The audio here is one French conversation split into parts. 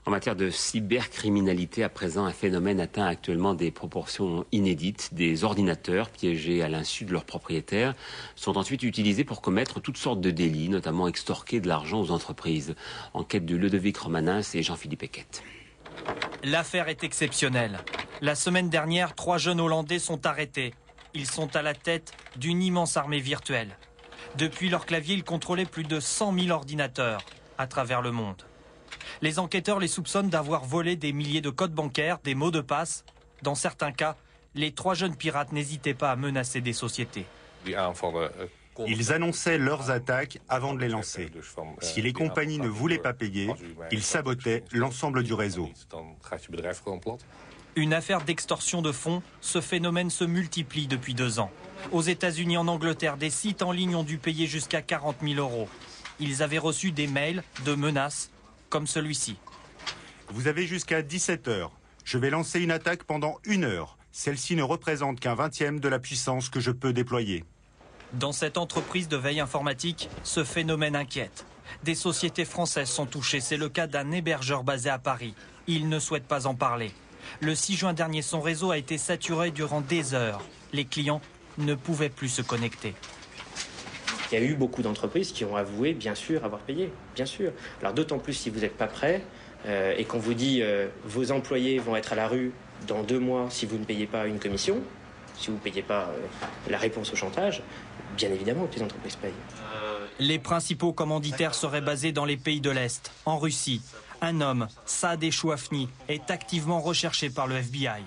En matière de cybercriminalité, à présent, un phénomène atteint actuellement des proportions inédites. Des ordinateurs piégés à l'insu de leurs propriétaires sont ensuite utilisés pour commettre toutes sortes de délits, notamment extorquer de l'argent aux entreprises. Enquête de Ludovic Romanins et Jean-Philippe Eckett. L'affaire est exceptionnelle. La semaine dernière, 3 jeunes Hollandais sont arrêtés. Ils sont à la tête d'une immense armée virtuelle. Depuis leur clavier, ils contrôlaient plus de 100 000 ordinateurs à travers le monde. Les enquêteurs les soupçonnent d'avoir volé des milliers de codes bancaires, des mots de passe. Dans certains cas, les 3 jeunes pirates n'hésitaient pas à menacer des sociétés. Ils annonçaient leurs attaques avant de les lancer. Si les compagnies ne voulaient pas payer, ils sabotaient l'ensemble du réseau. Une affaire d'extorsion de fonds, ce phénomène se multiplie depuis 2 ans. Aux États-Unis, en Angleterre, des sites en ligne ont dû payer jusqu'à 40 000 €. Ils avaient reçu des mails de menaces comme celui-ci. Vous avez jusqu'à 17 heures. Je vais lancer une attaque pendant 1 heure. Celle-ci ne représente qu'un 20e de la puissance que je peux déployer. Dans cette entreprise de veille informatique, ce phénomène inquiète. Des sociétés françaises sont touchées. C'est le cas d'un hébergeur basé à Paris. Il ne souhaite pas en parler. Le 6 juin dernier, son réseau a été saturé durant des heures. Les clients ne pouvaient plus se connecter. Il y a eu beaucoup d'entreprises qui ont avoué, bien sûr, avoir payé, bien sûr. Alors d'autant plus si vous n'êtes pas prêt et qu'on vous dit vos employés vont être à la rue dans 2 mois si vous ne payez pas une commission, si vous ne payez pas la réponse au chantage, bien évidemment que les entreprises payent. Les principaux commanditaires seraient basés dans les pays de l'Est, en Russie. Un homme, Saad Chouafni, est activement recherché par le FBI.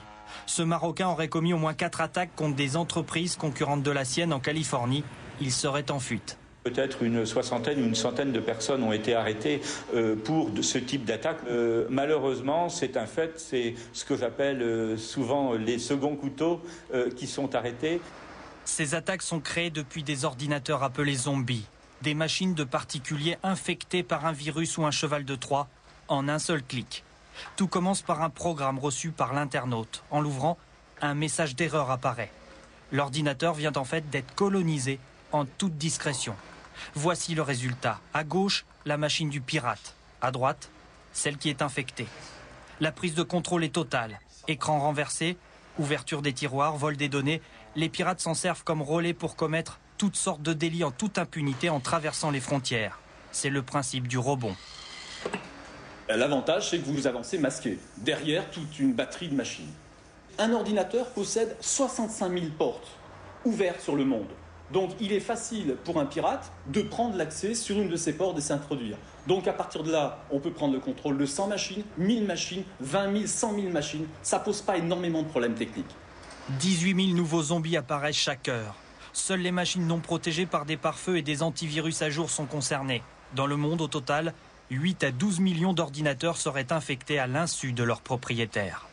Ce Marocain aurait commis au moins 4 attaques contre des entreprises concurrentes de la sienne en Californie. Il serait en fuite. Peut-être une soixantaine ou une centaine de personnes ont été arrêtées pour ce type d'attaque. Malheureusement, c'est un fait, c'est ce que j'appelle souvent les seconds couteaux qui sont arrêtés. Ces attaques sont créées depuis des ordinateurs appelés zombies, des machines de particuliers infectées par un virus ou un cheval de Troie en un seul clic. Tout commence par un programme reçu par l'internaute. En l'ouvrant, un message d'erreur apparaît. L'ordinateur vient en fait d'être colonisé en toute discrétion. Voici le résultat. À gauche, la machine du pirate. À droite, celle qui est infectée. La prise de contrôle est totale. Écran renversé, ouverture des tiroirs, vol des données. Les pirates s'en servent comme relais pour commettre toutes sortes de délits en toute impunité en traversant les frontières. C'est le principe du rebond. L'avantage, c'est que vous avancez masqué, derrière toute une batterie de machines. Un ordinateur possède 65 000 portes ouvertes sur le monde. Donc il est facile pour un pirate de prendre l'accès sur une de ces portes et s'introduire. Donc à partir de là, on peut prendre le contrôle de 100 machines, 1000 machines, 20 000, 100 000 machines. Ça ne pose pas énormément de problèmes techniques. 18 000 nouveaux zombies apparaissent chaque heure. Seules les machines non protégées par des pare-feux et des antivirus à jour sont concernées. Dans le monde, au total, 8 à 12 millions d'ordinateurs seraient infectés à l'insu de leurs propriétaires.